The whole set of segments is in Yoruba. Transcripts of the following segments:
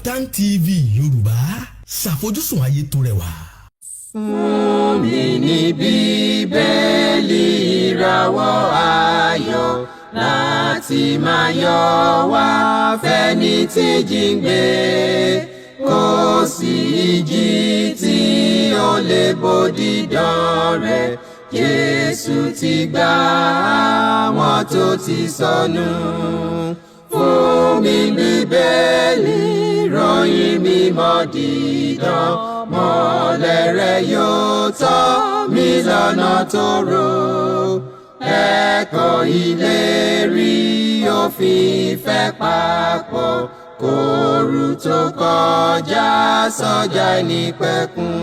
Kaftan TV Yorùbá, ṣàfojúsùn ayé tó rẹwà. Fún mi ní Bíbélì ìràwọ̀ ayọ̀ láti máa yọ̀ wá fẹ́ni tí jíǹgbé, kò sí ìjì tí ó lè bòdì dán rẹ̀. Jésù ti gbà àwọn tó ti sọnù. Fún mi Bíbélì ìròyìn mímọ́ dídán, mọ́lẹ̀ rẹ̀ yóò tọ́ mi lọ́nà tòrò. Ẹ̀kọ́ ìlérí òfin ìfẹ́ papọ̀, kóru tó kọjá sọ́jà ìnípẹ̀kun.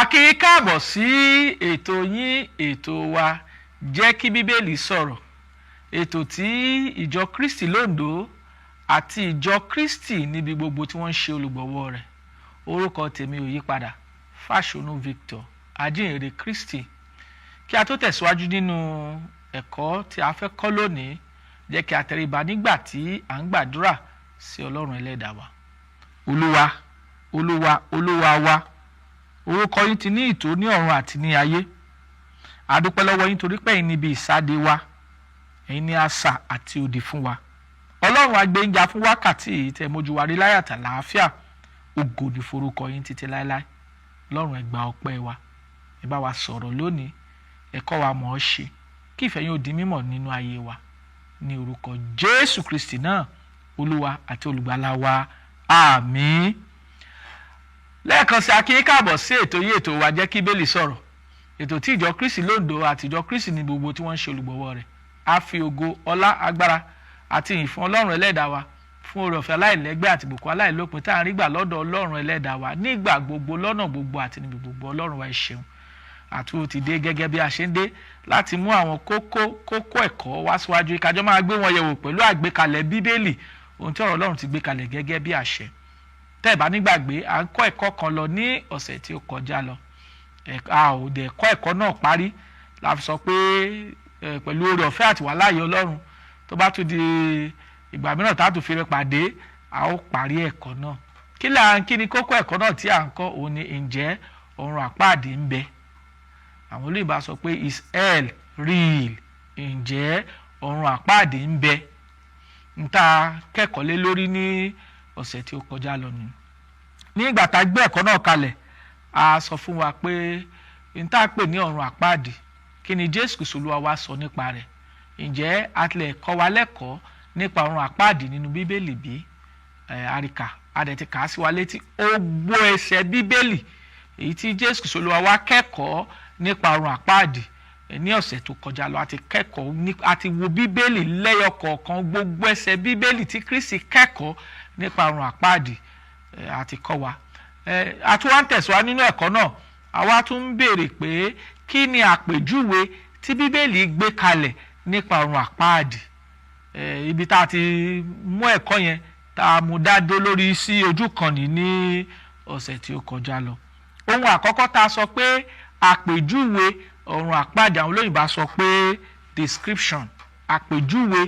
A kí yín káàbọ̀ sí ètò yín, ètò wa Jẹ́ kí Bíbélì sọ̀rọ̀, ètò tí ìjọ Kristi lóńdó àti ìjọ Kristi níbi gbogbo tí wọ́n ń ṣe olùgbọ̀wọ́ rẹ̀. Orúkọ tèmi ò yí padà, Fáṣọ̀nù Victor, Ajínrere Kristi. Kí a tó tẹ̀síwájú nínú ẹ̀kọ́ tí a fẹ́ kọ́ lónìí, jẹ́ kí a tẹríba nígbà tí à ń gbàdúrà sí Ọlọ́run ẹlẹ́dàá wa. Olúwa, Olúwa, Olúwa wa, orúkọ yín ti ní ìtò ní ọ̀run àti ní ayé. A dúpẹ́ lọ́wọ́ yín torí pé ẹ̀yin níbi ìsáde wa, ẹ̀yin ní asà àti òdì fún wa. Ọlọ́run agbẹ́yìnjà fún wákàtí yìí tẹ́ mójú wa rí láyàtà láàfíà. Ògo ni forúkọ yín títí láéláé. Ọlọ́run ẹ gba ọpẹ́ wa, ẹ bá wa sọ̀rọ̀ lónìí, ẹ kọ́ wa mọ̀ ọ́ ṣe, kí ìfẹ́ yín ó di mímọ̀ nínú ayé wa. Ní orúkọ Jésù Kristi náà, Olúwa àti olùgbàlà wa, àmín. Lẹ́ẹ̀kan sí a kí yín káàbọ̀ sí ètò yìí, ètò wa Jẹ́ kí Bíbélì sọ̀rọ̀, ètò tí ìjọ Kristi lóńdó àti ìjọ Kristi ní gbogbo tí wọ́n ń ṣe olùgbọ̀wọ́ rẹ̀. A fi ògo, ọlá, agbára àti ìyìn fún Ọlọ́run ẹlẹ́dàá wa, fún oore ọ̀fẹ́ aláìlẹ́gbẹ́ àti ìbùkún aláìlópin tá à ń rí gbà lọ́dọ̀ Ọlọ́run ẹlẹ́dàá wa nígbà gbogbo, lọ́nà gbogbo àti níbi gbogbo. Ọlọ́run wa ẹ ṣeun. Àtúntò ti dé gẹ́gẹ́ bí a ṣe ń dé láti mú àwọn kókó ẹ̀kọ́ wá síwájú, ìkájọ́ máa gbé wọn yẹ̀wò pẹ̀lú àgbékalẹ̀ Bíbélì, ohun tí ọ̀rọ̀ Ọlọ́run ti gbé kalẹ̀ gẹ́gẹ́ bí àṣẹ. Tẹ́ ẹ bá nígbàgbé, à ń kọ́ ẹ̀kọ́ kan lọ ní ọ̀sẹ̀ tí ó kọjá lọ. A ò dẹ̀ kọ́ ẹ̀kọ́ náà parí, la fi sọ pé pẹ̀lú oore ọ̀fẹ́ àti wàláàyè Ọlọ́run, tó bá tún di ìgbà mìíràn tá a tún fi rẹ pàdé, a ó parí ẹ̀kọ́ náà. Kí ni kókó ẹ̀kọ́ náà tí à ń kọ́? Òun ni ǹjẹ́ ọ̀run àpáàdé ń bẹ? Àwọn olóyìnbá sọ pé is hell real? Ǹjẹ́ ọ̀run àpáàdé ń bẹ? N ta kẹ́kọ̀ọ́ lé lórí ní ọ̀sẹ̀ tí ó kọjá lọ ni. Ní ìgbà tá a gbé ẹ̀kọ́ náà kalẹ̀, a sọ fún wa pé n tá a pè ní ọ̀run àpáàdé, kí ni Jésù Kristi Olúwa wa sọ nípa rẹ̀? Ǹjẹ́ a tilẹ̀ kọ́ wa lẹ́kọ̀ọ́ nípa ọ̀run àpáàdé nínú Bíbélì bí? Àríkà adẹ̀ ti kà á sí wa létí ogbó ẹsẹ̀ Bíbélì èyí tí Jésù Kristi Olúwa wa kẹ́kọ̀ọ́ nípa ọ̀run àpáàdé ní ọ̀sẹ̀ tó kọjá lọ. Àti kẹ́kọ̀ọ́ àti wo Bíbélì lẹ́yọ kọ̀ọ̀kan, gbogbo ẹsẹ̀ Bíbélì tí Kristi kẹ́kọ̀ọ́ nípa ọ̀run àpáàdé àti kọ́ wa. A tún wá ń tẹ̀síwájú nínú ẹ̀kọ́ náà, àwa tún ń béèrè pé kí ni àpèjúwe tí Bíbélì gbé kalẹ̀ nípa ọ̀run àpáàdé. Ibi tá a ti mú ẹ̀kọ́ yẹn tá a mú dádé lórí sí ojú kan ní ọ̀sẹ̀ tí ó kọjá lọ. Ohun àkọ́kọ́ tá a sọ pé àpèjúwe ọ̀run àpáàdé, àwọn olóyìnbá sọ pé description. Àpèjúwe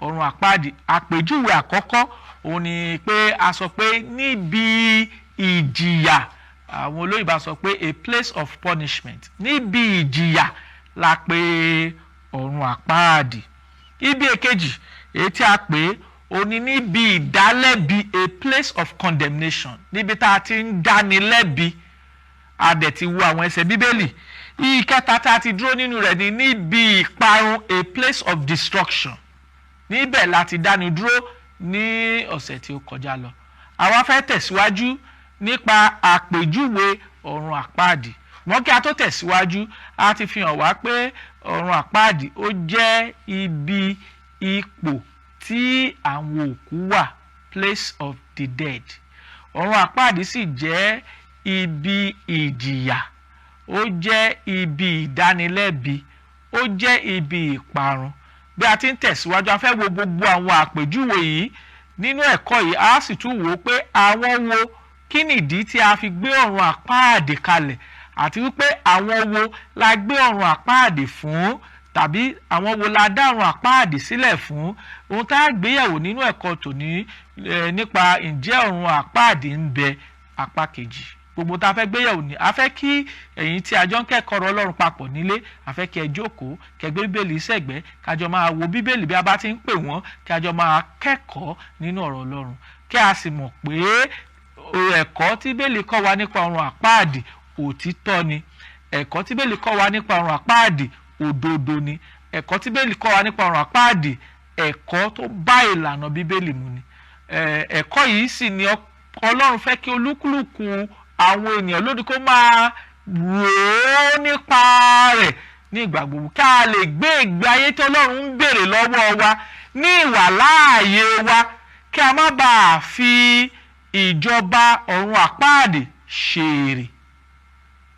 ọ̀run àpáàdé, àpèjúwe àkọ́kọ́ òun ni pé a sọ pé níbi ìjìyà, àwọn olóyìnbá sọ pé a place of punishment. Níbi ìjìyà la pè ọ̀run àpáàdé. Ibi èkejì èyí tí a pè ó ní níbi ìdálẹ́bi, a place of condemnation, níbi tá a ti ń dáni lẹ́bi. A dẹ̀ ti wo àwọn ẹsẹ̀ Bíbélì. Ìkẹta tá a ti dúró nínú rẹ̀ ni níbi ìparun, a place of destruction. Níbẹ̀ la ti dáni dúró ní ọ̀sẹ̀ tí ó kọjá lọ. Àwa fẹ́ tẹ̀síwájú nípa àpèjúwe ọ̀run àpáàdé. Wọ́n kí a tó tẹ̀síwájú, a ti fi hàn wá pé ọ̀run àpáàdé ó jẹ́ ibi ipò tí àwọn òkú wà, place of the dead. Ọ̀run àpáàdé sì jẹ́ ibi ìjìyà, ó jẹ́ ibi ìdánilẹ́bi, ó jẹ́ ibi ìparun. Bí a ti ń tẹ̀síwájú, a fẹ́ wo gbogbo àwọn àpèjúwe yìí nínú ẹ̀kọ́ yìí. A sì tún wò ó pé àwọn wo, kí nìdí tí a fi gbé ọ̀run àpáàdé kalẹ̀, àti wípé àwọn wo la gbé ọ̀run àpáàdé fún, tàbí àwọn wo la dá ọ̀run àpáàdì sílẹ̀ fún. Ohun tá a gbéyẹ̀wò nínú ẹ̀kọ́ tòní nípa ǹjẹ́ ọ̀run àpáàdì ń bẹ, apá kejì. Gbogbo tá a fẹ́ gbéyẹ̀wò ni a fẹ́ kí ẹ̀yin tí a jọ ń kẹ́kọ̀ọ́ ọ̀rọ̀ Ọlọ́run papọ̀ nílé, a fẹ́ kí ẹ jókòó, kẹ́ gbé bíbélì sẹ́gbẹ̀ẹ́, kájọ máa wo bíbélì bí a bá ti ń pè wọ́n, kí a jọ máa kẹ́kọ̀ọ́ nínú ọ̀rọ̀ Ọlọ́run, kí a sì mọ̀ pé ẹ̀kọ́ tí bíbélì kọ́ wa nípa ọ̀run àpáàdì òtítọ́ ni. Ẹ̀kọ́ tí bíbélì kọ́ wa nípa ọ̀run àpáàdì òdodo ni. Ẹ̀kọ́ tí bíbélì kọ́ wa nípa ọ̀run àpáàdì ẹ̀kọ́ tó bá ìlànà bíbélì mu ni. Ẹ̀kọ́ yìí sì ni Ọlọ́run fẹ́ kí olúkúlùkù àwọn ènìyàn lódì kó máa rò ó nípa rẹ̀ ní ìgbà gbogbo, kí a lè gbé ìgbé ayé tí Ọlọ́run ń béèrè lọ́wọ́ wa ní ìwà láàyè wa, kí a má bàa fi ìjọba ọ̀run àpáàdì ṣèrè.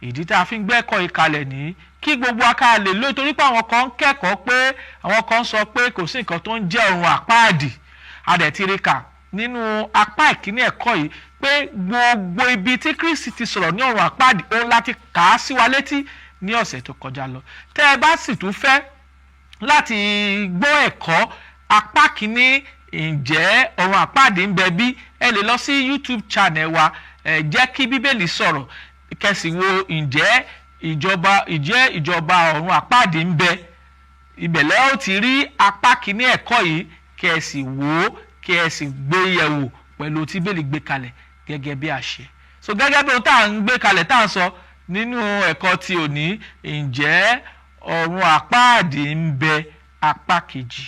Ìdí tá a fi ń gbẹ́kọ̀ ìkalẹ̀ ní kí gbogbo wa ká lè lóye, torí pé àwọn kan ń kẹ́kọ̀ọ́ pé àwọn kan sọ pé kò sí nǹkan tó ń jẹ́ ọ̀run àpáàdì. A dẹ̀ ti rí kà nínú apá ìkíní ẹ̀kọ́ yìí pé gbogbo ibi tí Kristi ti sọ̀rọ̀ ní ọ̀run àpáàdì òun láti kà á sí wa létí ní ọ̀sẹ̀ tó kọjá lọ. Tẹ́ ẹ bá sì tún fẹ́ láti gbọ́ ẹ̀kọ́ apá kìíní ǹjẹ́ ọ̀run àpáàdì ń bẹ bí, ẹ lè lọ sí YouTube channel wa Jẹ́ Kí Bíbélì Sọ̀rọ̀, kẹ́sì wo ǹjẹ́ ìjọba ọ̀run àpáàdì ń bẹ. Ibẹ̀ lẹ́ ó ti rí apá kìíní ẹ̀kọ́ yìí, kẹ́sì wò ó, kẹ́sì gbé yẹ̀wò pẹ̀lú tí Bíbélì gbé kalẹ̀ gẹ́gẹ́ bí àṣẹ. So gẹ́gẹ́ bí ohun tá à ń gbé kalẹ̀ tá à ń sọ nínú ẹ̀kọ́ ti òní, ǹjẹ́ ọ̀run àpáàdì ń bẹ, apá kejì.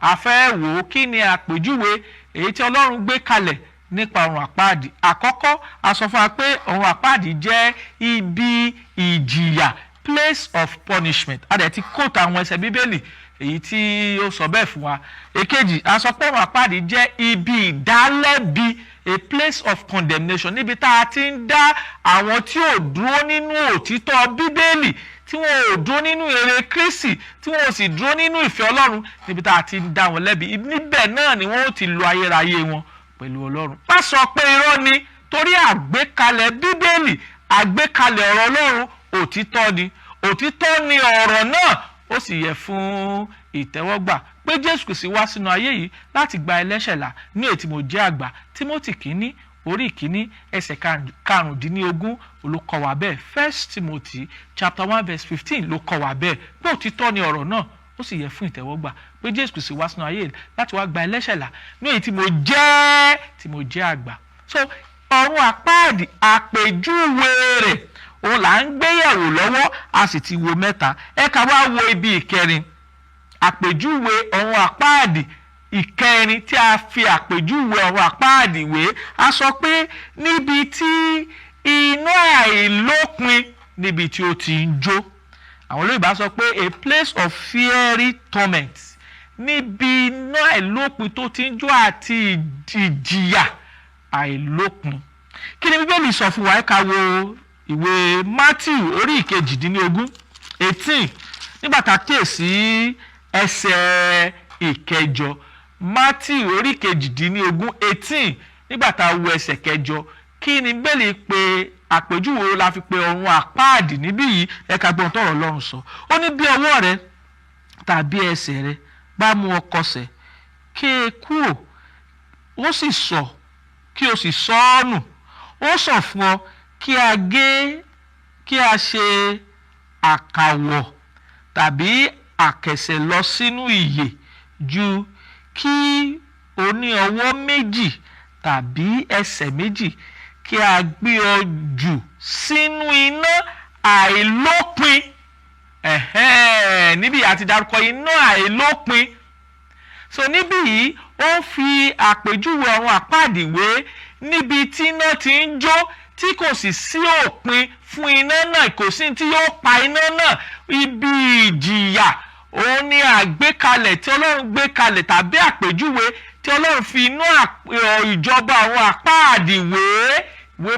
A fẹ́ wò ó kí ni àpèjúwe èyí tí Ọlọ́run gbé kalẹ̀ nípa ọ̀run àpáàdì. Àkọ́kọ́ a sọ fún wa pé ọ̀run àpáàdì jẹ́ ibi ìjìyà, place of punishment. A dẹ̀ ti kóòtù àwọn ẹsẹ̀ Bíbélì èyí tí ó sọ bẹ́ẹ̀ fún wa. Èkejì, a sọ pé ọ̀run àpáàdì jẹ́ ibi ìdálẹ́bi, a place of condemnation, níbi tá a ti ń dá àwọn tí ò dúró nínú òtítọ́ Bíbélì, tí wọn ò dúró nínú èrè Kristi, tí wọn ò sì dúró nínú ìfẹ́ Ọlọ́run, níbi tá a ti ń dá wọn lẹ́bi. Níbẹ̀ náà ni wọ́n ó ti lo ayérayé wọn pẹ̀lú Ọlọ́run. Má sọ pé irọ́ ni, torí àgbékalẹ̀ Bíbélì, àgbékalẹ̀ ọ̀rọ̀ Ọlọ́run òtítọ́ ni. Òtítọ́ ni ọ̀rọ̀ náà, ó sì yẹ fún ìtẹ́wọ́gbà pé Jésù Kristi wá sínú ayé yìí láti gba ẹlẹ́ṣẹ̀ là. Ní èyí tí mo jẹ́ àgbà, Tímótì kínní orí ìkíní ẹsẹ̀ 15 ló kọ́ wa bẹ́ẹ̀. 1 Timothy chapter 1 verse 15 ló kọ́ wa bẹ́ẹ̀ pé òtítọ́ ni ọ̀rọ̀ náà, ó sì yẹ fún ìtẹ́wọ́gbà pé Jésù Kristi wá sínú ayé yìí láti wá gba ẹlẹ́ṣẹ̀ là. Ní èyí tí mo jẹ́ àgbà. So ọ̀run àpáàdì àpèjúwe rẹ̀ òun là ń gbéyẹ̀wò lọ́wọ́, a sì ti wo mẹ́ta. Ẹ ká wá wo ibi ìkẹrin, àpèjúwe ọ̀run àpáàdì ìkẹrin tí a fi àpèjúwe ọ̀run àpáàdì wé. A sọ pé níbi tí iná àìlópin níbi tí ó ti ń jó. Àwọn olóyìnbá sọ pé a place of fiery torment, níbi iná àìlópin tó ti ń jó àti ìjìyà àìlópin. Kí ni Bíbélì sọ fún wa? Ẹ ká wo ìwé Matthew orí 18 nígbà tá a kíyèsí ẹsẹ̀ 8. Matthew orí 18 nígbà tá a wo ẹsẹ̀ 8. Kí ni Bíbélì pé àpèjúwe la fi pe ọ̀run àpáàdì níbí yìí? Ẹ ká gbọ́n tọ̀rọ̀ Ọlọ́run sọ. Ó ní bí ọwọ́ rẹ tàbí ẹsẹ̀ rẹ bá mú ọ kọsẹ̀, ké e kúrò, ó sì sọ kí o sì sọ ọ́ nù. Ó sàn fún ọ kí a ṣe àkàwọ̀ tàbí àkẹsẹ̀ lọ sínú ìyè ju kí o ní ọwọ́ méjì tàbí ẹsẹ̀ méjì kí a gbé ọ jù sínú iná àìlópin. Níbi àti dárúkọ iná àìlópin. So níbí yìí ó ń fi àpèjúwe ọ̀run àpáàdì wé níbi tí iná ti ń jó, tí kò sì sí òpin fún iná náà, kò sí tí yóò pa iná náà. Ibi ìjìyà òun ni àgbékalẹ̀ tí Ọlọ́run gbé kalẹ̀, tàbí àpèjúwe tí Ọlọ́run fi inú ìjọba àwọn àpáàdì wé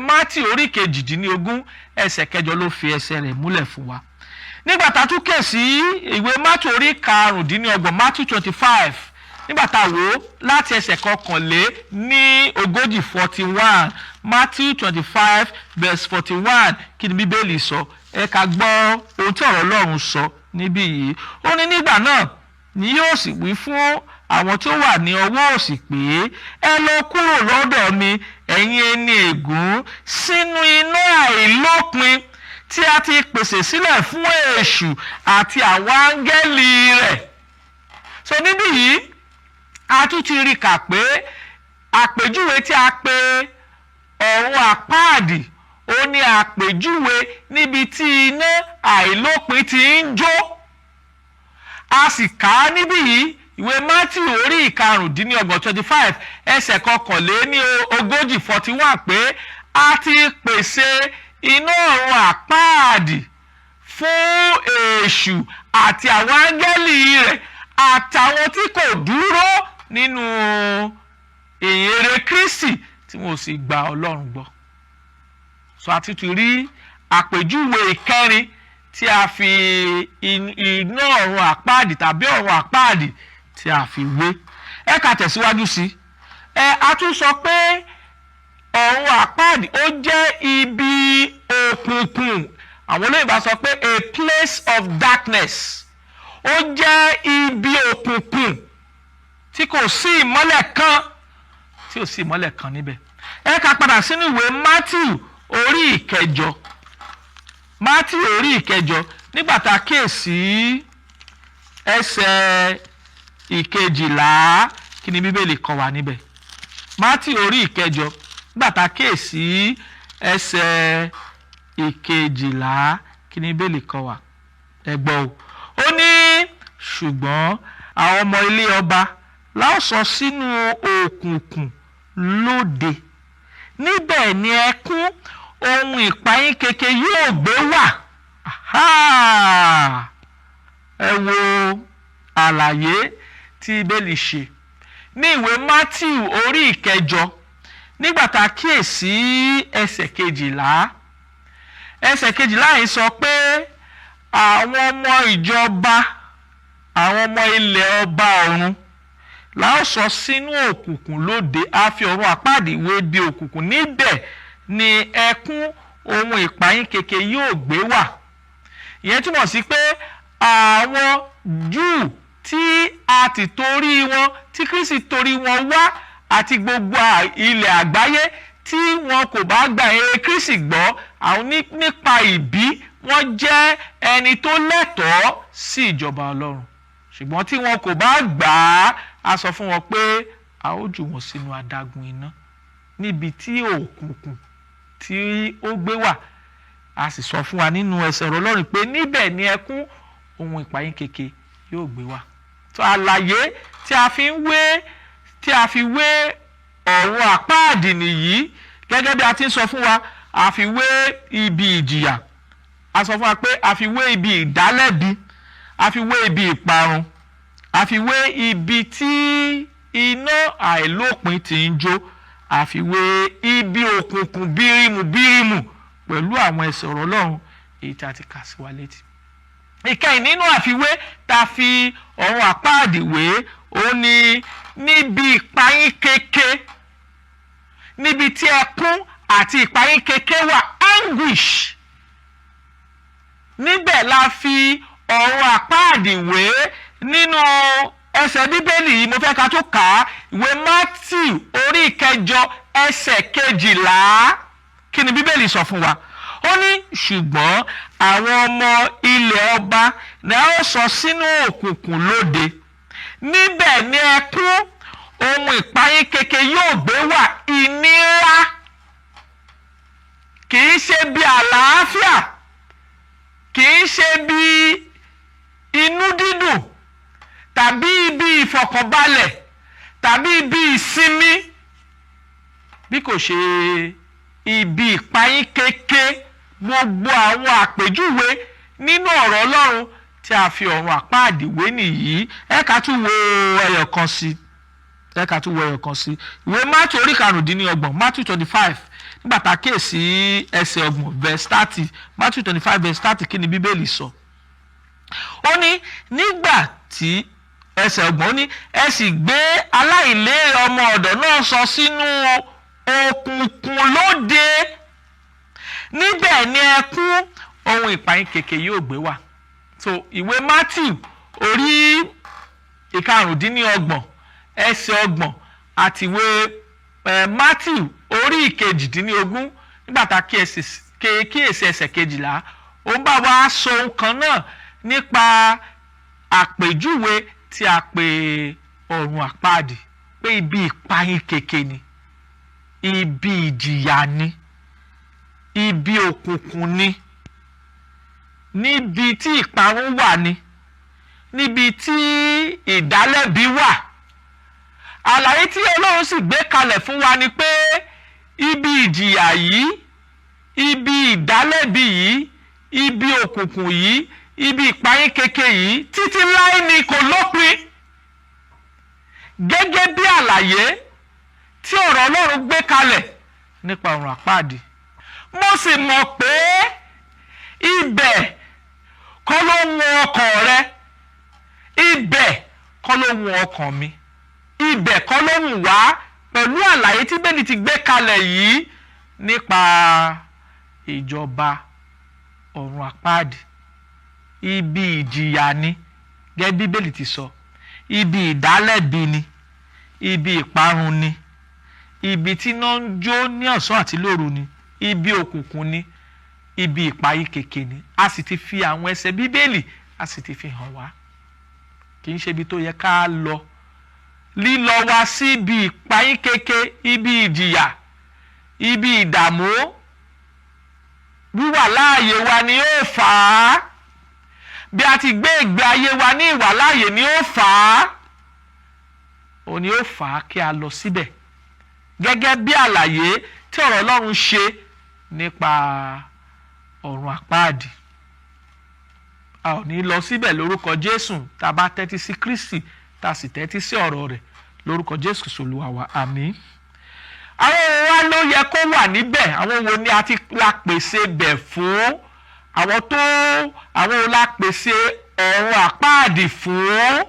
Mátíù orí 18 ẹsẹ̀ 8 ló fi ẹsẹ̀ rẹ̀ múlẹ̀ fún wa. Nígbà tá a tún kè sí ìwé Mátíù orí 25 Mátíù 25, nígbà tá a wò ó láti ẹsẹ̀ 41 Matthew 25 verse 41, kí ni Bíbélì sọ? Ẹ ká gbọ́ ohun tí ọ̀rọ̀ Ọlọ́run sọ níbí yìí. Ó ní nígbà náà ni yóò sì wí fún àwọn tó wà ní ọwọ́ òsì pé ẹ lọ kúrò lọ́dọ̀ mi ẹ̀yin ẹni ègún sínú iná àìlópin tí a ti pèsè sílẹ̀ fún èṣù àti àwọn áńgẹ́lì rẹ̀. So níbí yìí a tún ti rí kà pé àpèjúwe tí a pè ọ̀run àpáàdì ó ní àpèjúwe níbi tí iná àìlópin ti ń jó. A sì kà á níbí yìí ìwé Mátíù orí ìkarùndínlọ́gbọ̀n 25 ẹsẹ̀ kọkànléní ogójì 41 pé a ti pèsè iná ọ̀run àpáàdì fún èṣù àti àwọn áńgẹ́lì rẹ̀ àtàwọn tí kò dúró nínú ìyìnrere Kristi tí wọn ò sì gba Ọlọ́run gbọ́. So a ti tún rí àpèjúwe ìkẹrin tí a fi iná ọ̀run àpáàdì tàbí ọ̀run àpáàdì tí a fi wé. Ẹ ká tẹ̀síwájú sí a tún sọ pé ọ̀run àpáàdì ó jẹ́ ibi òkùnkùn. Àwọn olóyìnbó sọ pé a place of darkness. Ó jẹ́ ibi òkùnkùn tí kò sí ìmọ́lẹ̀ kan níbẹ̀. Ẹ ká padà sínú ìwé Mátíù orí ìkẹjọ. Mátíù orí ìkẹjọ nígbà tá a kíyèsí ẹsẹ̀ ìkejìlá kí ni Bíbélì kọ wá níbẹ̀. Mátíù orí ìkẹjọ nígbà tá a kíyèsí ẹsẹ̀ ìkejìlá kí ni Bíbélì kọ wá. Ẹ gbọ́ o. Ó ní ṣùgbọ́n àwọn ọmọ ilé ọba la ó sọ sínú òkùnkùn lóde níbẹ̀ ni ẹkún ohun ìpayín keke yóò gbé wà. Ẹ wo àlàyé tí Bíbélì ṣe ní ìwé Mátíù orí ìkẹjọ nígbà tá a kíyèsí ẹsẹ̀ kejìlá. Ẹsẹ̀ kejìlá yìí sọ pé àwọn ọmọ ìjọba àwọn ọmọ ilẹ̀ ọba ọ̀run la ó sọ sínú òkùnkùn lóde. A fi ọ̀run àpáàdì wé bí òkùnkùn níbẹ̀ ni ẹkún ohun ìpayín keke yóò gbé wà. Ìyẹn túmọ̀ sí pé àwọn Júù tí a ti torí wọn tí Kristi torí wọn wá àti gbogbo ilẹ̀ àgbáyé tí wọn kò bá gba ìyìn Kristi gbọ́ àwọn nípa ìbí wọ́n jẹ́ ẹni tó lẹ́tọ̀ọ́ sí ìjọba Ọlọ́run. Ṣùgbọ́n tí wọn kò bá gbà á sọ fún wọn pé a ó jù wọ́n sínú adágún iná níbi tí òkùnkùn tí ó gbé wà. A sì sọ fún wa nínú ẹsẹ̀ ọ̀rọ̀ Ọlọ́run pé níbẹ̀ ni ẹkún ohun ìpayín keke yóò gbé wà. tó àlàyé tí a fi wé ọ̀run àpáàdì nìyí gẹ́gẹ́ bí a ti ń sọ fún wa. A fi wé ibi ìjìyà, a sọ fún wa pé a fi wé ibi ìdálẹ́bi, a fi wé ibi ìparun, a fi wé ibi tí iná àìlópin ti ń jó, a fi wé ibi òkùnkùn bírímù pẹ̀lú àwọn ẹsẹ̀ ọ̀rọ̀ Ọlọ́run èyí tí a ti kà sí wa létí. Ìkẹyìn nínú àfiwé tá a fi ọ̀run àpáàdì wé ó ní níbi ìpayín keke, níbi tí ẹkún àti ìpayín keke wà, anguish. Níbẹ̀ la fi ọ̀run àpáàdì wé nínú ẹsẹ̀ Bíbélì yìí. Mo fẹ́ ká tó kà á, ìwé Mátíù orí ìkẹjọ ẹsẹ̀ kejìlá. Kí ni Bíbélì sọ fún wa? Ó ní ṣùgbọ́n àwọn ọmọ ilẹ̀ ọba ni a ó sọ sínú òkùnkùn lóde, níbẹ̀ ni ẹkún ohun ìpayín keke yóò gbé wà, ìnira. Kì í ṣe bí àlàáfíà, kì í ṣe bí inú dídùn tàbí ibi ìfọ̀kànbalẹ̀ tàbí ibi ìsinmi, bí kò ṣe ibi ìpayín keke. Gbogbo àwọn àpèjúwe nínú ọ̀rọ̀ Ọlọ́run tí a fi ọ̀run àpáàdì wé nìyí. Ẹ ká tún wo ẹyọ kan sí. Ìwé Mátíù orí karùndínlọ́gbọ̀n, Mátíù 25 nígbà tá a kíyèsí ẹsẹ̀ ọgbọ̀n verse 30. Mátíù 25 verse 30 kí ni Bíbélì sọ? Ó ní nígbà tí ẹsẹ̀ ọgbọ̀n ó ní ẹ sì gbé aláìlérè ọmọ ọ̀dọ̀ náà sọ sínú òkùnkùn lóde, níbẹ̀ ni ẹkún ohun ìpayín keke yóò gbé wà. so ìwé Matthew orí ìkarùndínlọ́gbọ̀n ẹsẹ̀ ọgbọ̀n àti ìwé Matthew orí ìkejìdínlógún nígbà tá kíyèsí ẹsẹ̀ kejìlá ó ń bá wa sọ ohun kan náà nípa àpèjúwe tí a pè ọ̀run àpáàdì pé ibi ìpayín keke ni, ibi ìjìyà ni, ibi òkùnkùn ni, níbi tí ìparun wà ni, níbi tí ìdálẹ́bi wà. Àlàyé tí Ọlọ́run sì gbé kalẹ̀ fún wa ni pé ibi ìjìyà yìí, ibi ìdálẹ́bi yìí, ibi òkùnkùn yìí, ibi ìpayín keke yìí títí láé ni kò lópin. Gẹ́gẹ́ bí àlàyé tí ọ̀rọ̀ Ọlọ́run gbé kalẹ̀ nípa ọ̀run àpáàdì, mo sì mọ̀ pé ibẹ̀ kọ́ ló wù ọkàn rẹ, ibẹ̀ kọ́ ló wù ọkàn mi, ibẹ̀ kọ́ ló wù wá pẹ̀lú àlàyé tí Bíbélì ti gbé kalẹ̀ yìí nípa ìjọba ọ̀run àpáàdì. Ibi ìjìyà ni gẹ́gẹ́ bí Bíbélì ti sọ, ibi ìdálẹ́bi ni, ibi ìparun ni, ibi tí iná ń jó ní ọ̀sán àti lóru ni, ibi òkùnkùn ni, ibi ìpayín keke ni. A sì ti fi àwọn ẹsẹ̀ Bíbélì a sì ti fi hàn wá. Kì í ṣe ibi tó yẹ ká lọ. Lílọ wa sí ibi ìpayín keke, ibi ìjìyà, ibi ìdààmú, wíwà láàyè wa ni ó fà á. Bí a ti gbé ìgbé ayé wa ní ìwà láàyè ni ó fà á. Ó ní ó fà á kí a lọ síbẹ̀. Gẹ́gẹ́ bí àlàyé tí ọ̀rọ̀ Ọlọ́run ṣe nípa ọ̀run àpáàdì. A ò ní lọ síbẹ̀ lórúkọ Jésù tá a bá tẹ́tí sí Kristi tá a sì tẹ́tí sí ọ̀rọ̀ rẹ̀ lórúkọ Jésù Olúwa wa. Àmín. Àwọn ohun wa ló yẹ kó wà níbẹ̀. Àwọn wo ni a ti la pèsè bẹ̀ fún? Àwọn la pèsè ọ̀run àpáàdì fún.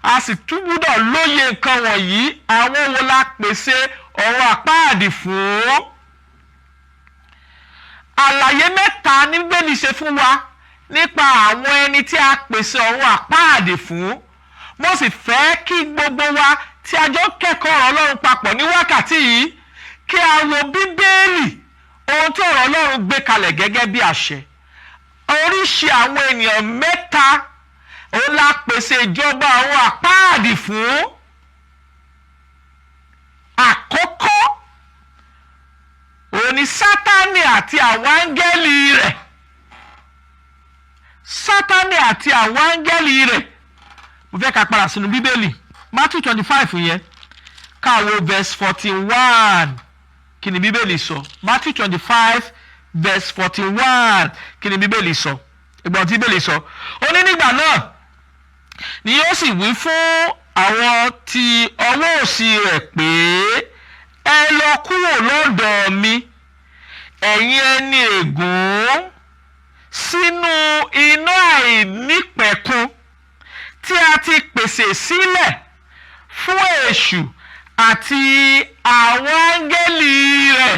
A sì tún gbọ́dọ̀ lóye nǹkan wọ̀nyí. Àwọn wo la pèsè ọ̀run àpáàdì fún? Àlàyé mẹ́ta ní Bíbélì ṣe fún wa nípa àwọn ẹni tí a pèsè ọ̀run àpáàdì fún. Mo sì fẹ́ kí gbogbo wa tí a jọ kẹ́kọ̀ọ́ ọ̀rọ̀ Ọlọ́run papọ̀ ní wákàtí yìí kí a wo Bíbélì, ohun tí ọ̀rọ̀ Ọlọ́run gbé kalẹ̀ gẹ́gẹ́ bí àṣẹ. Oríṣi àwọn ènìyàn mẹ́ta òun la pèsè ìjọba ọ̀run àpáàdì fún. Àkọ́kọ́ òun ni Sátánì àti àwọn áńgẹ́lì rẹ̀. Sátánì àti àwọn áńgẹ́lì rẹ̀. Mo fẹ́ ká padà sínú Bíbélì Matthew 25 yẹn ká wo verse 41. Kí ni Bíbélì sọ? Matthew 25 verse 41. Kí ni Bíbélì sọ? Ìgbọ́n tí Bíbélì sọ. Ó ní nígbà náà ni yóò sì wí fún àwọn tí ọwọ́ òsì rẹ̀ pé ẹ lọ kúrò lọ́dọ̀ mi, ẹ̀yin ẹni ègún, sínú iná àìnípẹ̀kun tí a ti pèsè sílẹ̀ fún èṣù àti àwọn áńgẹ́lì rẹ̀.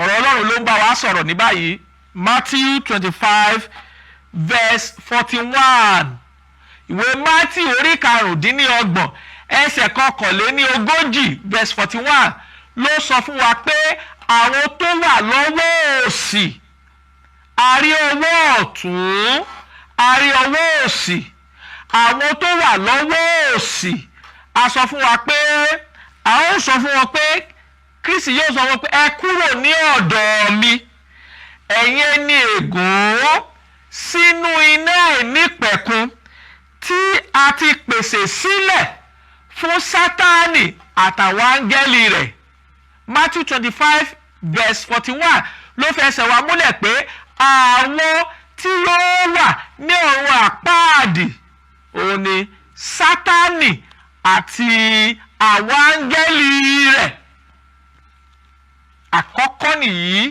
Ọ̀rọ̀ Ọlọ́run ló ń bá wa sọ̀rọ̀ ní báyìí. Matthew 25 verse 41. Ìwé Matthew orí karùndínlọ́gbọ̀n ẹsẹ̀ kọkànléníogójì verse 41 ló sọ fún wa pé àwọn tó wà lọ́wọ́ òsì, a rí ọwọ́ ọ̀tún, a rí ọwọ́ òsì. Àwọn tó wà lọ́wọ́ òsì, a sọ fún wa pé a ó sọ fún wọn pé Kristi yóò sọ wọn pé ẹ kúrò ní ọ̀dọ̀ mi, ẹ̀yin ẹni ègún, sínú iná àìnípẹ̀kun tí a ti pèsè sílẹ̀ fún Sátánì àtàwọn áńgẹ́lì rẹ̀. Matthew 25 verse 41 ló fẹsẹ̀ wá múlẹ̀ pé àwọn tí yóò wà ní ọ̀run àpáàdì òun ni Sátánì àti àwọn áńgẹ́lì rẹ̀. Àkọ́kọ́ nìyí,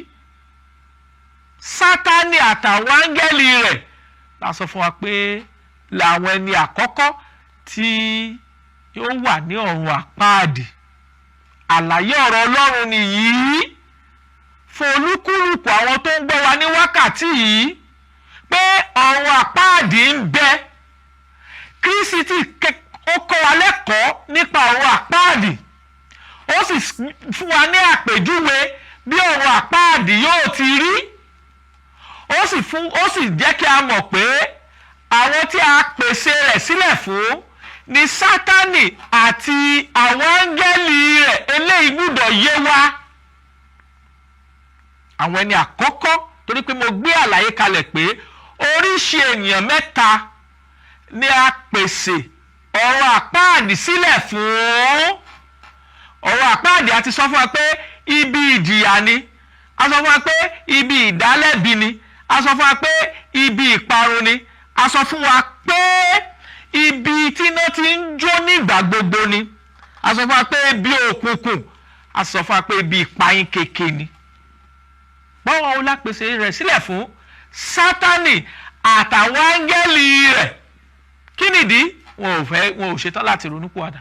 Sátánì àtàwọn áńgẹ́lì rẹ̀ la sọ fún wa pé làwọn ẹni àkọ́kọ́ tí yóò wà ní ọ̀run àpáàdì. Àlàyé ọ̀rọ̀ Ọlọ́run nìyí fún olúkúlùkù àwọn tó ń gbọ́ wa ní wákàtí yìí pé ọ̀run àpáàdì ń bẹ. Kristi ó kọ́ wa lẹ́kọ̀ọ́ nípa ọ̀run àpáàdì, ó sì fún wa ní àpèjúwe bí ọ̀run àpáàdì yóò ti rí. Ó sì jẹ́ kí a mọ̀ pé àwọn tí a pèsè rẹ̀ sílẹ̀ fún ni Sátánì àti àwọn áńgẹ́lì rẹ̀. Eléyìí gbọ́dọ̀ yé wa. Àwọn ẹni àkọ́kọ́, torí pé mo gbé àlàyé kalẹ̀ pé oríṣi ènìyàn mẹ́ta ni a pèsè ọ̀run àpáàdì sílẹ̀ fún. Ọ̀run àpáàdì a ti sọ fún wa pé ibi ìjìyà ni, a sọ fún wa pé ibi ìdálẹ́bi ni, a sọ fún wa pé ibi ìparun ni, a sọ fún wa pé ibi tí iná ti ń jó nígbà gbogbo ni, a sọ fún wa pé ibi òkùnkùn, a sọ fún wa pé ibi ìpayín keke ni. Báwo la pèsè rẹ̀ sílẹ̀ fún Sátánì àtàwọn áńgẹ́lì rẹ̀? Kí nìdí? Wọn ò ṣetán láti ronúpìwàdà.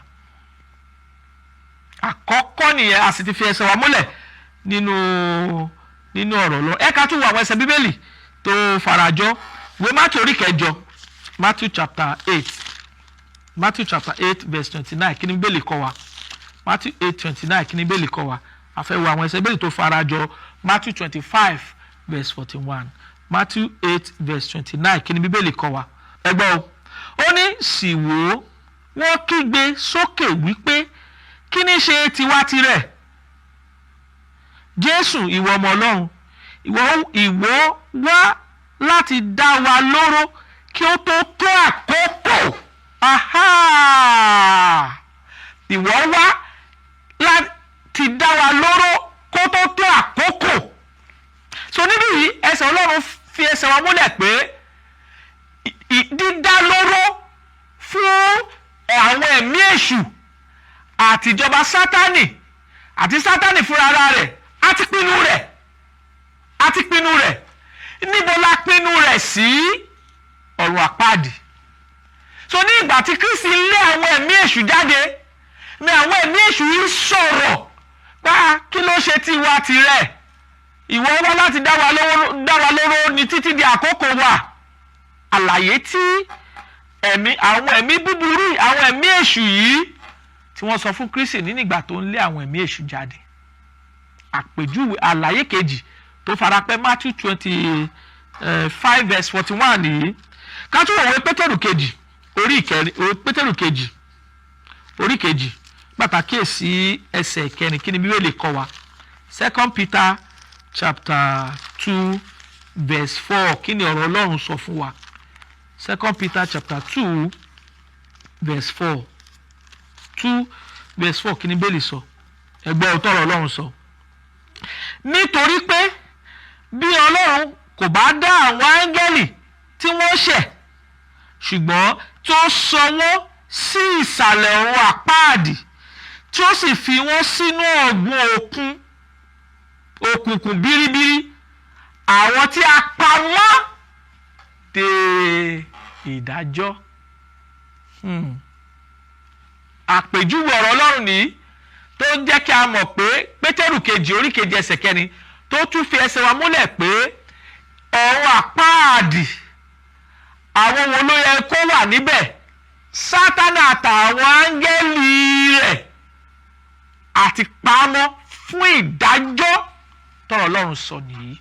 Àkọ́kọ́ nìyẹn, a sì ti fi ẹsẹ̀ wa múlẹ̀ nínú ọ̀rọ̀ lọ. Ẹ ká tún wo àwọn ẹsẹ̀ Bíbélì tó farajọ. Ìwé Mátíù orí kẹjọ, Matthew chapter 8 verse 29, kí ni Bíbélì kọ́ wa? Matthew 8:29, kí ni Bíbélì kọ́ wa? A fẹ́ wo àwọn ẹsẹ̀ Bíbélì tó farajọ. Matthew 25 verse 41, Matthew 8 verse 29, kí ni Bíbélì kọ́ wa? Ẹ gbọ́ o. Ó ní sì wò, wọ́n kígbe sókè wípé kí ni ṣe tiwa tirẹ̀? Jésù, ìwọ ọmọ Ọlọ́run, ìwọ wá láti dá wa lóró kí ó tó àkókò. Ìwọ wá láti dá wa lóró kó tó àkókò. So níbí yìí ẹsẹ̀ Ọlọ́run fi ẹsẹ̀ wa múlẹ̀ pé dídá lóró fún àwọn ẹ̀mí èṣù àtìjọba Sátánì àti Sátánì fúnra rẹ̀ a ti pinnu rẹ̀. Níbo la pinnu rẹ̀ sí? Ọ̀run àpáàdì. So ní ìgbà tí Kristi lé àwọn ẹ̀mí èṣù jáde ni àwọn ẹ̀mí èṣù yìí sọ̀rọ̀ pé kí ló ṣe tiwa tirẹ̀? Ìwọ wá láti dá wa lóró ní títí di àkókò wa. Àlàyé tí àwọn ẹ̀mí búburú, àwọn ẹ̀mí èṣù yìí tí wọ́n sọ fún Kristi nígbà tó ń lé àwọn ẹ̀mí èṣù jáde. Àpèjúwe àlàyé kejì tó farapẹ́ Matthew 25 verse 41 nìyí. Ká tún wòwe Pétérù kejì orí kejì pàtàkìyèsí ẹsẹ̀ ìkẹrin, kí ni Bíbélì kọ́ wa? 2 Peter chapter 2 verse 4, kí ni ọ̀rọ̀ Ọlọ́run sọ fún wa? 2 Peter chapter 2 verse 4, 2 verse 4, kí ni Bíbélì sọ? Ẹ gbọ́ ohun tọ́rọ̀ Ọlọ́run sọ. Nítorí pé bí Ọlọ́run kò bá dá àwọn áńgẹ́lì tí wọ́n ṣẹ̀, ṣùgbọ́n tí ó sọ wọ́n sí ìsàlẹ̀ ọ̀run àpáàdì, tí ó sì fi wọ́n sínú ọ̀gbun òkùnkùn bíríbírí, àwọn tí a pa wọ́n dé ìdájọ́. Àpèjúwe ọ̀rọ̀ Ọlọ́run nìyí tó ń jẹ́ kí a mọ̀ pé Pétérù kejì orí kejì ẹsẹ̀ kẹrin tó tún fi ẹsẹ̀ wa múlẹ̀ pé ọ̀run àpáàdì, àwọn wo ló yẹ kó wà níbẹ̀? Sátánì àtàwọn áńgẹ́lì rẹ̀, àti pamọ́ fún ìdájọ́ tọ́rọ̀ Ọlọ́run sọ nìyí.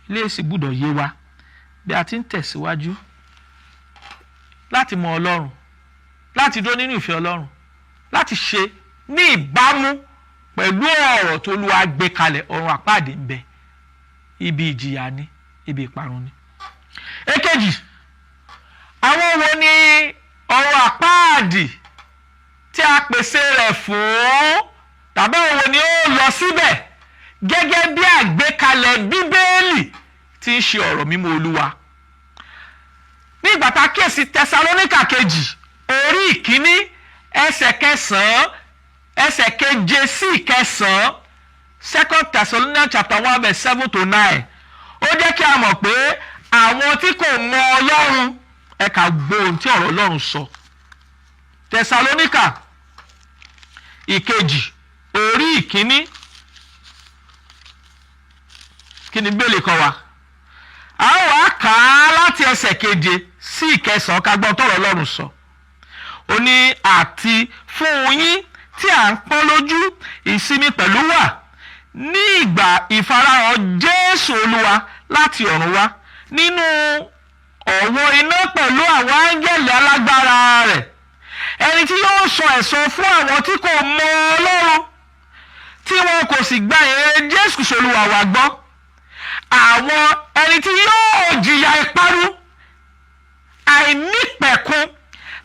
Ilé sì gbọ́dọ̀ yé wa bí a ti ń tẹ̀síwájú láti mọ Ọlọ́run, láti dúró nínú ìfẹ́ Ọlọ́run, láti ṣe ní ìbámu pẹ̀lú ọ̀rọ̀ tó Olúwa gbé kalẹ̀. Ọ̀run àpáàdì ń bẹ, ibi ìjìyà ni, ibi ìparun ni. Èkejì, àwọn wo ni ọ̀run àpáàdì tí a pèsè rẹ̀ fún, tàbí àwọn wo ni ó lọ síbẹ̀ gẹ́gẹ́ bí àgbékalẹ̀ Bíbélì tí ń ṣe ọ̀rọ̀ mímọ́ Olúwa? Ní ìgbà tá a kíyèsí Tẹsalóníkà kejì orí ìkíní ẹsẹ̀ kẹsàn-án, ẹsẹ̀ keje sí ìkẹsàn-án, 2 Thessalonians chapter 1 verse 7 to 9, ó jẹ́ kí a mọ̀ pé àwọn tí kò mọ Ọlọ́run, ẹ ká gbọ́ ohun tí ọ̀rọ̀ Ọlọ́run sọ. Tẹsalóníkà ìkejì orí ìkíní, kí ni Bíbélì kọ́ wa? A ó wá kà á ẹsẹ̀ 7 sí 9 ká gbọ́ tọ̀rọ̀ Ọlọ́run sọ. Ó ní àti fún yín tí à ń pọ́n lójú ìsinmi pẹ̀lú wà ní ìgbà ìfarahàn Jésù Olúwa láti ọ̀run wá nínú ọ̀wọ́ iná pẹ̀lú àwọn áńgẹ́lì alágbára rẹ̀, ẹni tí yóò sọ ẹ̀san fún àwọn tí kò mọ Ọlọ́run tí wọn kò sì gba ìrere Jésù Olúwa wa gbọ́, àwọn ẹni tí yóò jìyà ìparun àìnípẹ̀kun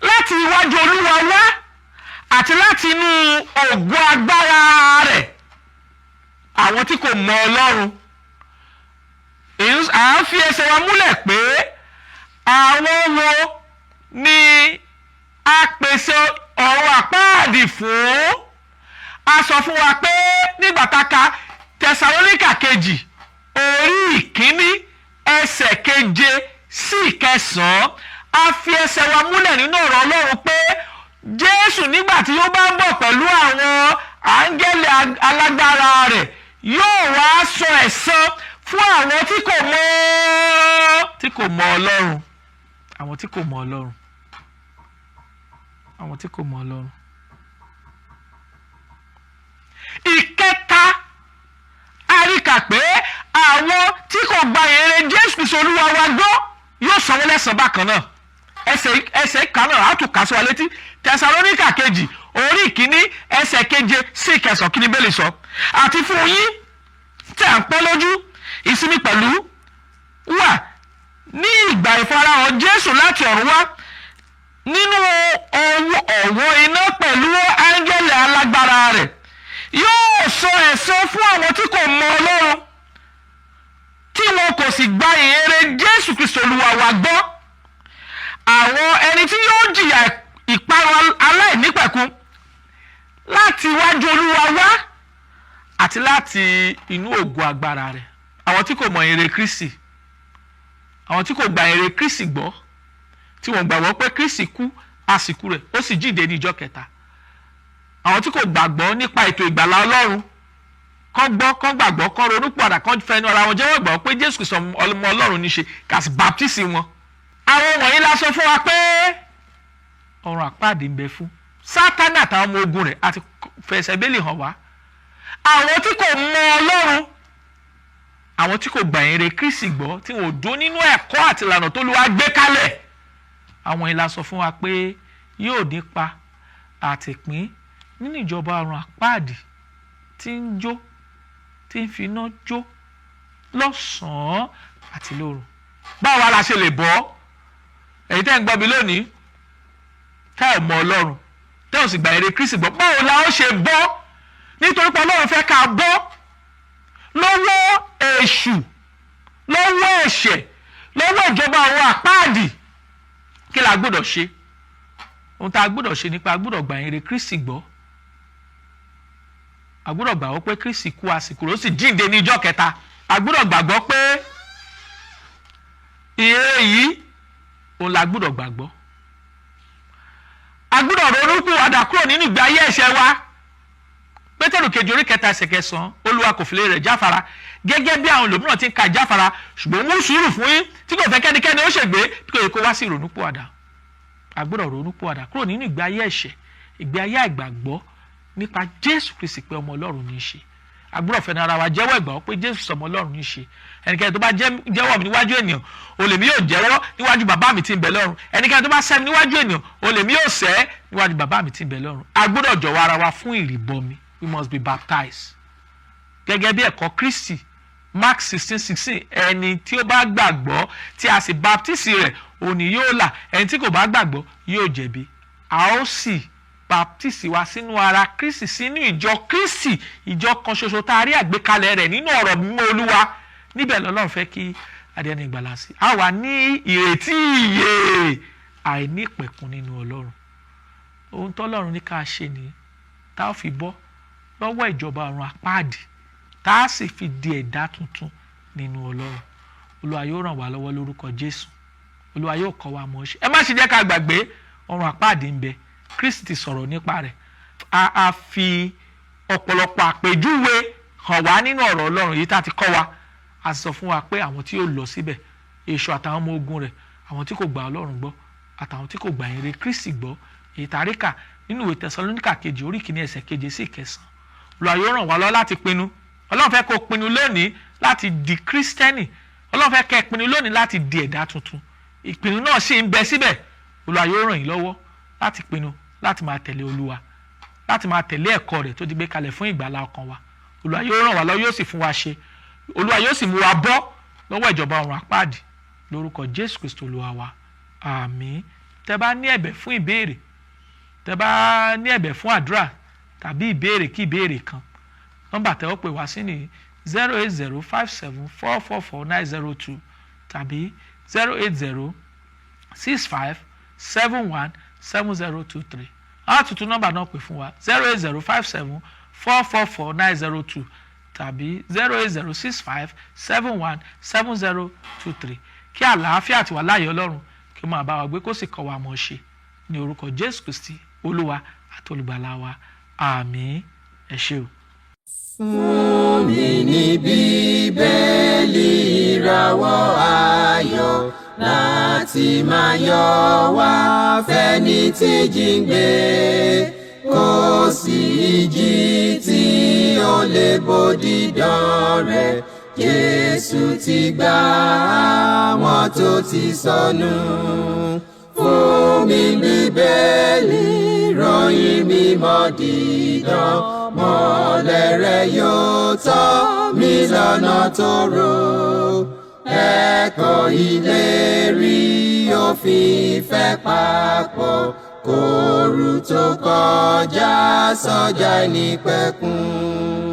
láti iwájú Olúwa wá àti láti inú ògo agbára rẹ̀. Àwọn tí kò mọ Ọlọ́run, à ń fi ẹsẹ̀ wa múlẹ̀ pé àwọn wo ni a pèsè ọ̀run àpáàdì fún. A sọ fún wa pé nígbà tá a ka Tẹsalóníkà kejì orí 1 ẹsẹ̀ 7 sí 9, a fi ẹsẹ̀ wa múlẹ̀ nínú ọ̀rọ̀ Ọlọ́run pé Jésù nígbà tí ó bá ń bọ̀ pẹ̀lú àwọn áńgẹ́lì alágbára rẹ̀ yóò wá sọ ẹ̀san fún àwọn tí kò mọ Ọlọ́run. Àwọn tí kò mọ Ọlọ́run. Àwọn tí kò mọ Ọlọ́run. Ìkẹta, a rí kà pé àwọn tí kò gba ìrere Jésù Olúwa wa gbọ́ yóò san wọ́n lẹ́san bákan náà. Ẹsẹ̀ kan náà á tún kà sí wa létí. Tẹsalóníkà kejì orí 1 ẹsẹ̀ 7 sí 9 kí ni Bíbélì sọ. Àti fún yín tí à ń pọ́n lójú ìsinmi pẹ̀lú wà ní ìgbà ìfarahàn Jésù láti ọ̀run wá nínú ọ̀wọ́ iná pẹ̀lú áńgẹ́lì alágbára rẹ̀, yóò sọ ẹ̀san fún àwọn tí kò mọ Ọlọ́run tí wọn kò sì gba ìrere Jésù Kristi Olúwa wa gbọ́, àwọn ẹni tí yóò jìyà ìparun aláìnípẹ̀kun láti iwájú Olúwa wá àti láti inú ògo agbára rẹ̀. Àwọn tí kò mọ ìrere Kristi, àwọn tí kò gba ìrere Kristi gbọ́, tí wọ́n gbàgbọ́ pé Kristi kú àsìkò rẹ̀ ó sì jíǹde ní ìjọ́ kẹta. Àwọn tí kò gbàgbọ́ nípa ètò ìgbàlà Ọlọ́run, kán gbàgbọ́, kán ronú padà, kán fẹnu ara wọn jẹ́wọ́ ìgbàgbọ́ pé Jésù Kristi ọmọ Ọlọ́run ní ṣe kàsì baptisi wọn. Àwọn wọ̀nyí la sọ fún wa pé ọ̀run àpáàdé ń bẹ fún. Sátánì àtàwọn ọmọ ogun rẹ̀ àti fẹsẹ̀ bẹ́ẹ̀lì hàn wá. Àwọn tí kò mọ Ọlọ́run, àwọn tí kò gbà ìrere Kristi gbọ́, tí wọn ò dó nínú ẹ̀kọ́ àti ìlànà tó Olúwa gbé kalẹ̀, àwọn ìlà sọ fún wa pé yóò nípa àtìpín nínú ìjọba ọ̀run àpáàdì tí ń jó, tí ń finá jó lọ́sàn-án àti lóru. Báwo la ṣe lè bọ́? Èyí tẹ́ ń gbọ́ mi lónìí tẹ́ ò mọ Ọlọ́run, tẹ́ ò sì gbà ìrere Kristi gbọ́, báwo la ó ṣe bọ́? Nítorí pé Ọlọ́run fẹ́ ká bọ́ lọ́wọ́ èṣù, lọ́wọ́ ẹ̀ṣẹ̀, lọ́wọ́ ìjọba ọ̀run àpáàdì. Kí la gbọ́dọ̀ ṣe? Ohun tá a gbọ́dọ̀ ṣe nípa a gbọ́dọ̀ gbà ìrere Kristi gbọ́. A gbọ́dọ̀ gbàgbọ́ pé Kristi kú àsìkò rẹ̀ ó sì jíǹde ní ìjọ́ kẹta. A gbọ́dọ̀ gbàgbọ́ pé ìrere yìí òun la gbọ́dọ̀ gbàgbọ́. A gbọ́dọ̀ ronúpìwàdà kúrò nínú ìgbé ayé ẹ̀ṣẹ̀ wa. Pétérù kejì orí 4 ẹsẹ̀ 9, Olúwa kò fi lè rẹ̀ jáfara gẹ́gẹ́ bí àwọn olùmíràn ti ń ka jáfara, ṣùgbọ́n mú sùúrù fún yín tí kò fẹ́ kẹ́nikẹ́ni ó ṣègbé bí kò yẹ kó wá sí ìrònúpìwàdà. A gbọ́dọ̀ ronúpìwàdà kúrò nínú ìgbé ayé ẹ̀ṣẹ̀, ìgbé ayé àìgbàgbọ́ nípa Jésù Kristi pé ọmọ Ọlọ́run ní í ṣe. A gbọ́dọ̀ fẹ́nu ara wa jẹ́wọ́ ìgbàgbọ́ pé Jésù ọmọ Ọlọ́run ní í ṣe. Ẹnikẹ́ni tó bá jẹ́wọ́ mi níwájú ènìyàn, olè mi yóò jẹ́wọ́ níwájú bàbá mi tí ń bẹ lọ́run. Ẹnikẹ́ni tó bá sẹ́ mi níwájú ènìyàn, olè mi yóò sẹ́ níwájú bàbá mi tí ń bẹ lọ́run. A gbọ́dọ̀ jọ̀wọ́ ara wa fún ìrìbọmi. We must be baptized. Gẹ́gẹ́ bí ẹ̀kọ́ Kristi, Mark 16:16, ẹni tí ó bá gbàgbọ́ tí a sì baptisi rẹ̀ òní yóò là, ẹni tí kò bá gbàgbọ́ yóò jẹ̀bi. A ó sì baptisi wa sínú ara Kristi, sínú ìjọ Kristi, ìjọ kan ṣoṣo tá a rí àgbékalẹ̀ rẹ̀ nínú ọ̀rọ̀ mímọ́ Olúwa. Níbẹ̀ lọ́lọ́run fẹ́ kí adẹ́ni ìgbàlà sí. A wà ní ìrètí ìyè àìnípẹ̀kun nínú Ọlọ́run. Ohun tọ́lọ́run ní ká ṣe nìyí, tá a fi bọ́ lọ́wọ́ ìjọba ọ̀run àpáàdì, tá a sì fi di ẹ̀dá tuntun nínú Ọlọ́run. Olúwa yóò ràn wá lọ́wọ́ lórúkọ Jésù. Olúwa yóò kọ́ wa mọ̀ ṣe. Ẹ má ṣe jẹ́ ká gbàgbé ọ̀run àpáàdì ń bẹ. Kristi ti sọ̀rọ̀ nípa rẹ̀. A fi ọ̀pọ̀lọpọ̀ àpèjúwe hàn wá nínú ọ̀rọ̀ Ọlọ́run yìí tá a ti kọ́ wa. A sọ fún wa pé àwọn tí yóò lọ síbẹ̀, èṣù àtàwọn ọmọ ogun rẹ̀, àwọn tí kò gba Ọlọ́run gbọ́ àtàwọn tí kò gba ìrere Kristi gbọ́. Èyí tá a rí kà nínú ìwé Tẹsalóníkà kejì orí kìíní ẹsẹ̀ keje sí ìkẹsàn. Olúwa yóò ràn wá lọ́wọ́ láti pinnu. Ọlọ́run fẹ́ kó pinnu lónìí láti di Kírísítẹ́nì. Ọlọ́run fẹ́ kẹ́ pinnu lónìí láti di ẹ̀dá tuntun. Ìpinnu náà sì ń bẹ síbẹ̀. Olúwa yóò ràn yín lọ́wọ́ láti pinnu láti máa tẹ̀lé Olúwa, láti máa tẹ̀lé ẹ̀kọ́ rẹ̀ tó ti gbé kalẹ̀ fún ìgbàlá ọkàn wa. Olúwa yóò ràn wá lọ́wọ́, yóò sì fún wa ṣe. Olúwa yóò sì mú wa bọ́ lọ́wọ́ ìjọba ọ̀run àpáàdì lórúkọ Jésù Kristi Olúwa wa. Àmín. Tẹ́ bá ní ẹ̀bẹ̀ fún ìbéèrè, tẹ́ bá ní ẹ̀bẹ̀ fún àdúrà tàbí ìbéèrè kí ìbéèrè kan, nọ́mbà tẹ́ ó pè wá sí ní 08057444902 tàbí 08065717023. Á tuntun nọ́mbà náà pè fún wa 08057444902 tàbí 08065717023. Kí àlàáfíà àti wà láàyè Ọlọ́run kí ó máa bá wa gbé kó sì kọ́ wa mọ̀ ṣe ní orúkọ Jésù Kristi Olúwa àti olùgbàlà wa. Àmín. Ẹ ṣé o. Fún mi ní Bíbélì ìràwọ̀ ayọ̀ láti máa yọ̀ wá fẹ́ni tí jíǹde, kò sí ìjì tí ó lè bòdì dán rẹ̀. Jésù ti gbà àwọn tó ti sọnù. Fún mi Bíbélì ìròyìn mímọ́ dídán, mọ́lẹ̀ rẹ̀ yóò tọ́ mi lọ́nà tòrò. Ẹ̀kọ́ ìlérí òfin ìfẹ́ papọ̀, kóòrù tó kọjá sọ́jà ìnípẹ̀kun.